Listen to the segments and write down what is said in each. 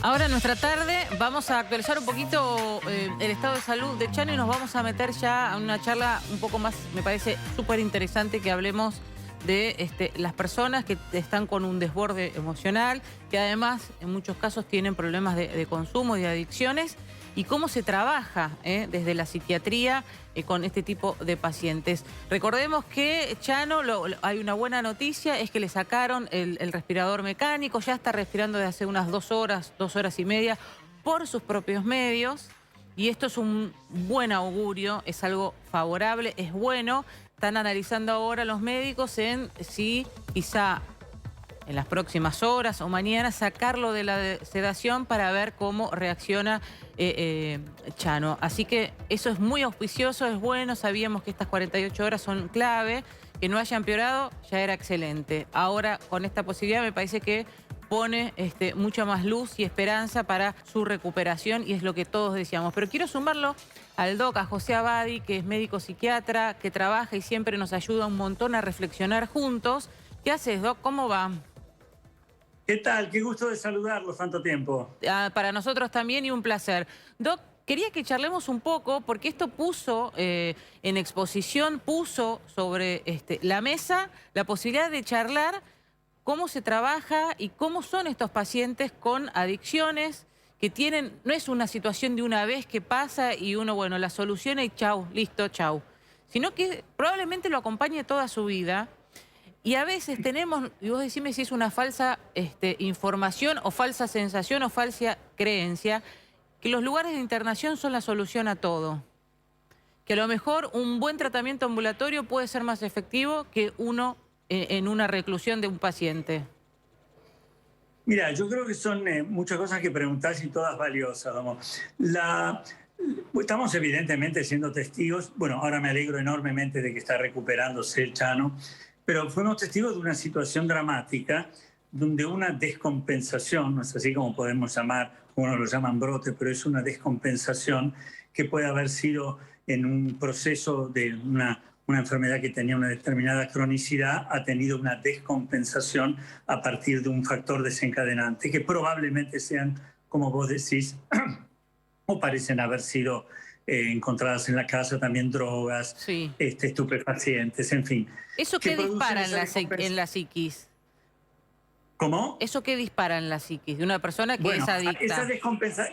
Ahora en nuestra tarde vamos a actualizar un poquito el estado de salud de Chano y nos vamos a meter ya a una charla un poco más, me parece súper interesante que hablemos de las personas que están con un desborde emocional, que además en muchos casos tienen problemas de consumo y de adicciones, y cómo se trabaja desde la psiquiatría con este tipo de pacientes. Recordemos que Chano, hay una buena noticia, es que le sacaron el respirador mecánico, ya está respirando desde hace unas 2 horas y media, por sus propios medios, y esto es un buen augurio, es algo favorable, es bueno. Están analizando ahora los médicos en si quizá en las próximas horas o mañana sacarlo de la sedación para ver cómo reacciona Chano. Así que eso es muy auspicioso, es bueno, sabíamos que estas 48 horas son clave, que no haya empeorado ya era excelente. Ahora con esta posibilidad me parece que pone mucha más luz y esperanza para su recuperación y es lo que todos decíamos. Pero quiero sumarlo al doc, a José Abadi, que es médico psiquiatra, que trabaja y siempre nos ayuda un montón a reflexionar juntos. ¿Qué haces, doc? ¿Cómo va? ¿Qué tal? Qué gusto de saludarlos tanto tiempo. Para nosotros también y un placer. Doc, quería que charlemos un poco porque esto puso en exposición, puso sobre la mesa la posibilidad de charlar cómo se trabaja y cómo son estos pacientes con adicciones que tienen, no es una situación de una vez que pasa y uno, bueno, la soluciona y chau, listo, chau, sino que probablemente lo acompañe toda su vida. Y a veces tenemos, y vos decime si es una falsa información o falsa sensación o falsa creencia, que los lugares de internación son la solución a todo. Que a lo mejor un buen tratamiento ambulatorio puede ser más efectivo que uno en una reclusión de un paciente. Mira, yo creo que son muchas cosas que preguntás y todas valiosas, vamos. Estamos evidentemente siendo testigos, bueno, ahora me alegro enormemente de que está recuperándose el Chano, pero fuimos testigos de una situación dramática donde una descompensación, no es así como podemos llamar, uno lo llaman brote, pero es una descompensación que puede haber sido en un proceso de una enfermedad que tenía una determinada cronicidad, ha tenido una descompensación a partir de un factor desencadenante, que probablemente sean, como vos decís, o parecen haber sido encontradas en la casa también drogas, Sí. estupefacientes, en fin. ¿Eso Que qué producen dispara esa en la psiquis? ¿Cómo? ¿Eso qué dispara en la psiquis de una persona que es Bueno, adicta?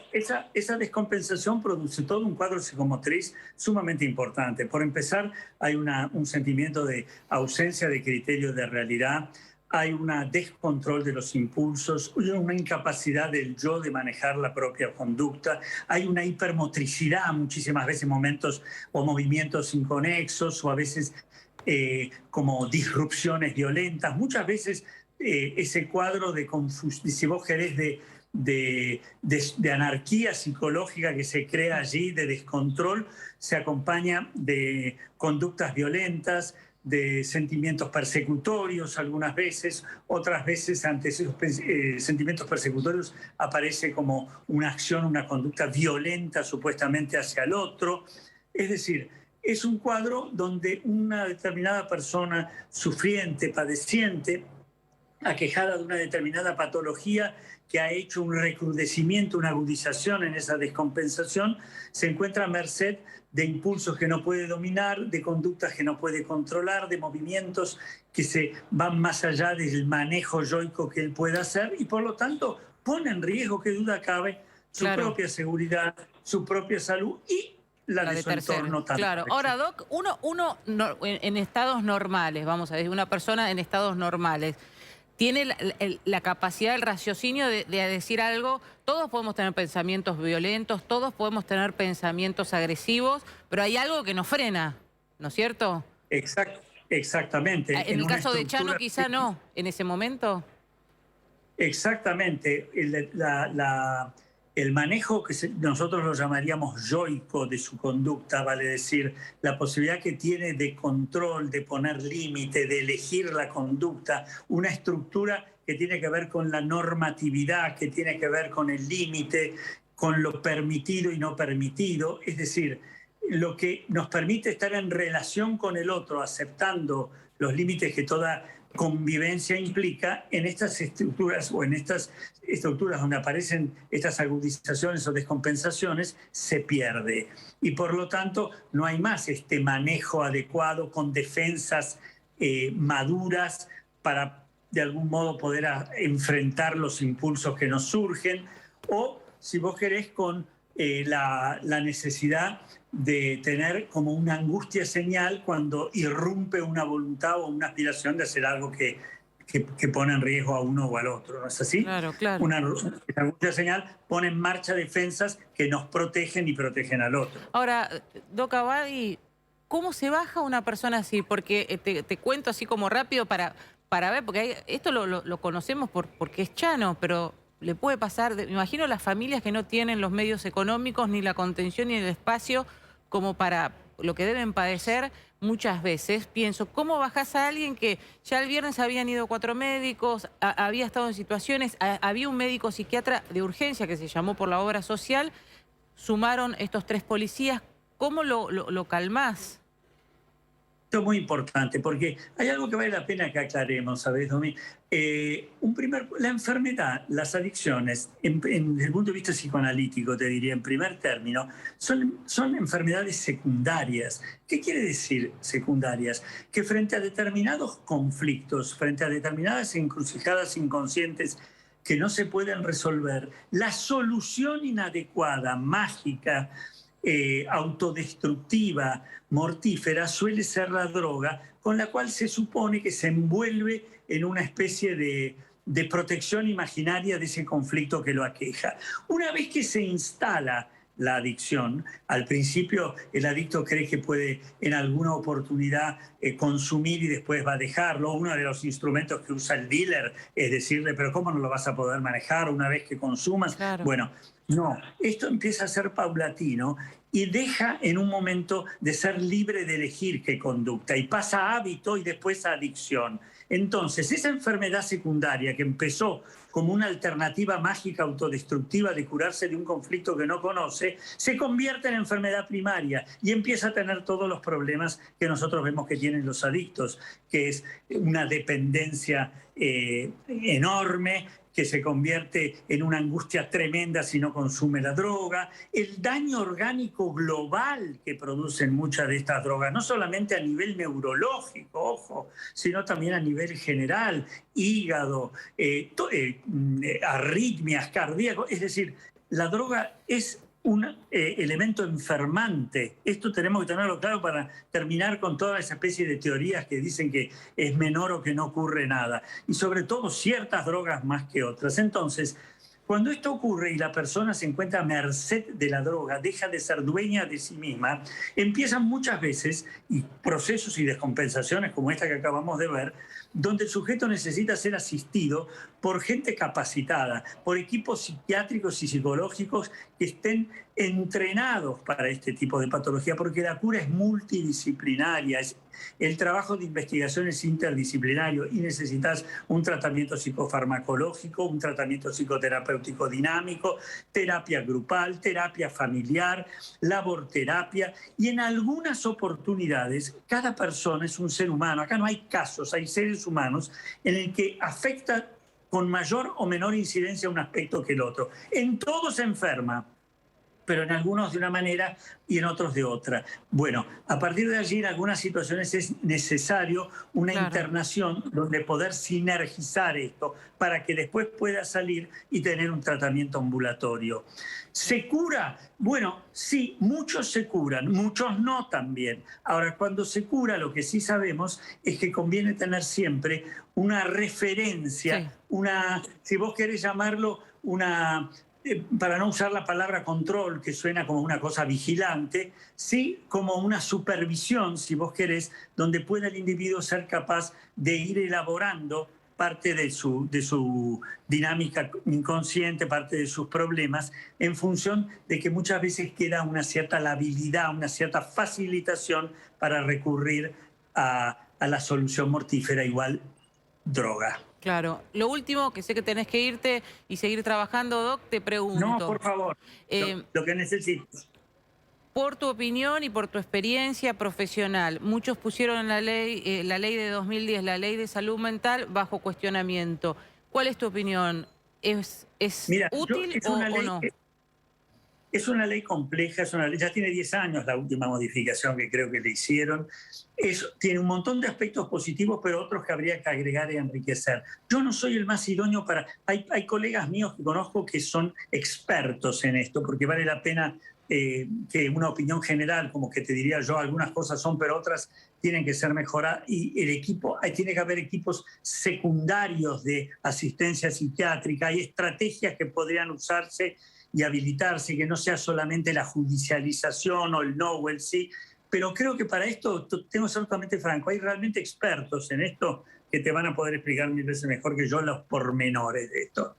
esa descompensación produce todo un cuadro psicomotriz sumamente importante. Por empezar, hay un sentimiento de ausencia de criterio de realidad, hay un descontrol de los impulsos, una incapacidad del yo de manejar la propia conducta, hay una hipermotricidad, muchísimas veces momentos o movimientos inconexos o a veces como disrupciones violentas, muchas veces ese cuadro de confusión, si vos querés, de anarquía psicológica que se crea allí, de descontrol, se acompaña de conductas violentas, de sentimientos persecutorios algunas veces, otras veces ante esos sentimientos persecutorios aparece como una acción, una conducta violenta supuestamente hacia el otro. Es decir, es un cuadro donde una determinada persona sufriente, padeciente, aquejada de una determinada patología que ha hecho un recrudecimiento, una agudización en esa descompensación, se encuentra a merced de impulsos que no puede dominar, de conductas que no puede controlar, de movimientos que se van más allá del manejo yoico que él pueda hacer y por lo tanto pone en riesgo, qué duda cabe, su Claro. propia seguridad, su propia salud y la La de de su terceros, entorno también. claro. Ahora, Doc, uno en estados normales, vamos a decir, una persona en estados normales, tiene la capacidad, el raciocinio de decir algo. Todos podemos tener pensamientos violentos, todos podemos tener pensamientos agresivos, pero hay algo que nos frena, ¿no es cierto? Exactamente. En En el una caso de Chano estructura. quizá no, en ese momento. Exactamente. El manejo que nosotros lo llamaríamos yoico de su conducta, vale decir, la posibilidad que tiene de control, de poner límite, de elegir la conducta, una estructura que tiene que ver con la normatividad, que tiene que ver con el límite, con lo permitido y no permitido, es decir, lo que nos permite estar en relación con el otro, aceptando los límites que toda convivencia implica en estas estructuras o en estas estructuras donde aparecen estas agudizaciones o descompensaciones, se pierde. Y por lo tanto no hay más este manejo adecuado con defensas maduras para de algún modo poder enfrentar los impulsos que nos surgen, o si vos querés con la necesidad de tener como una angustia señal cuando irrumpe una voluntad o una aspiración de hacer algo que pone en riesgo a uno o al otro, ¿no es así? Claro, claro. Una angustia señal pone en marcha defensas que nos protegen y protegen al otro. Ahora, Doc Abadi, ¿cómo se baja una persona así? Porque te cuento así como rápido para ver, porque esto lo conocemos porque es Chano, pero le puede pasar, me imagino las familias que no tienen los medios económicos, ni la contención, ni el espacio, como para lo que deben padecer muchas veces. Pienso, ¿cómo bajás a alguien que ya el viernes habían ido 4 médicos, había estado en situaciones, había un médico psiquiatra de urgencia que se llamó por la obra social, sumaron estos 3 policías? ¿Cómo lo calmás? Esto es muy importante porque hay algo que vale la pena que aclaremos, ¿sabes, Domi? La enfermedad, las adicciones, desde el punto de vista psicoanalítico, te diría en primer término, son enfermedades secundarias. ¿Qué quiere decir secundarias? Que frente a determinados conflictos, frente a determinadas encrucijadas inconscientes que no se pueden resolver, la solución inadecuada, mágica, autodestructiva, mortífera, suele ser la droga, con la cual se supone que se envuelve en una especie de protección imaginaria de ese conflicto que lo aqueja. Una vez que se instala la adicción, al principio el adicto cree que puede en alguna oportunidad consumir y después va a dejarlo. Uno de los instrumentos que usa el dealer es decirle, pero ¿cómo no lo vas a poder manejar una vez que consumas? Claro. Bueno, no, esto empieza a ser paulatino y deja en un momento de ser libre de elegir qué conducta y pasa a hábito y después a adicción. Entonces, esa enfermedad secundaria que empezó como una alternativa mágica autodestructiva de curarse de un conflicto que no conoce, se convierte en enfermedad primaria y empieza a tener todos los problemas que nosotros vemos que tienen los adictos, que es una dependencia enorme, que se convierte en una angustia tremenda si no consume la droga, el daño orgánico global que producen muchas de estas drogas, no solamente a nivel neurológico, ojo, sino también a nivel general, hígado, arritmias cardíacas, es decir, la droga es un elemento enfermante. Esto tenemos que tenerlo claro para terminar con toda esa especie de teorías que dicen que es menor o que no ocurre nada. Y sobre todo ciertas drogas más que otras. Entonces, cuando esto ocurre y la persona se encuentra a merced de la droga, deja de ser dueña de sí misma, empiezan muchas veces y procesos y descompensaciones como esta que acabamos de ver, donde el sujeto necesita ser asistido por gente capacitada, por equipos psiquiátricos y psicológicos que estén entrenados para este tipo de patología, porque la cura es multidisciplinaria, el trabajo de investigación es interdisciplinario y necesitas un tratamiento psicofarmacológico, un tratamiento psicoterapéutico dinámico, terapia grupal, terapia familiar, laborterapia, y en algunas oportunidades cada persona es un ser humano. Acá no hay casos, hay seres humanos en el que afecta con mayor o menor incidencia un aspecto que el otro. En todo se enferma, pero en algunos de una manera y en otros de otra. Bueno, a partir de allí en algunas situaciones es necesario una internación donde poder sinergizar esto para que después pueda salir y tener un tratamiento ambulatorio. ¿Se cura? Bueno, sí, muchos se curan, muchos no también. Ahora, cuando se cura, lo que sí sabemos es que conviene tener siempre una referencia, si vos querés llamarlo, para no usar la palabra control, que suena como una cosa vigilante, sí como una supervisión, si vos querés, donde pueda el individuo ser capaz de ir elaborando parte de su dinámica inconsciente, parte de sus problemas, en función de que muchas veces queda una cierta labilidad, una cierta facilitación para recurrir a la solución mortífera, igual droga. Claro. Lo último, que sé que tenés que irte y seguir trabajando, Doc, te pregunto. No, por favor, lo que necesites. por tu opinión y por tu experiencia profesional, muchos pusieron la ley de 2010, la ley de salud mental, bajo cuestionamiento. ¿Cuál es tu opinión? ¿Es Mira, útil o no? Es una ley compleja, ya tiene 10 años la última modificación que creo que le hicieron. Tiene un montón de aspectos positivos, pero otros que habría que agregar y enriquecer. Yo no soy el más idóneo para... Hay colegas míos que conozco que son expertos en esto, porque vale la pena que una opinión general, como que te diría yo, algunas cosas son, pero otras tienen que ser mejoradas. Y el equipo, tiene que haber equipos secundarios de asistencia psiquiátrica. Hay estrategias que podrían usarse y habilitarse, que no sea solamente la judicialización o el no o el sí. Pero creo que para esto, tengo que ser totalmente franco, hay realmente expertos en esto que te van a poder explicar 1000 veces mejor que yo los pormenores de esto.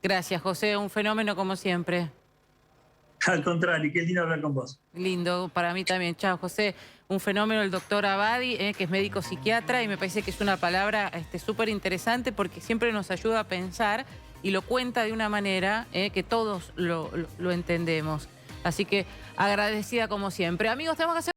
Gracias, José. Un fenómeno como siempre. Al contrario, qué lindo hablar con vos. Lindo, para mí también. Chao, José. Un fenómeno el doctor Abadi, que es médico psiquiatra, y me parece que es una palabra súper interesante porque siempre nos ayuda a pensar y lo cuenta de una manera que todos lo entendemos. Así que agradecida como siempre. Amigos, tenemos que hacer...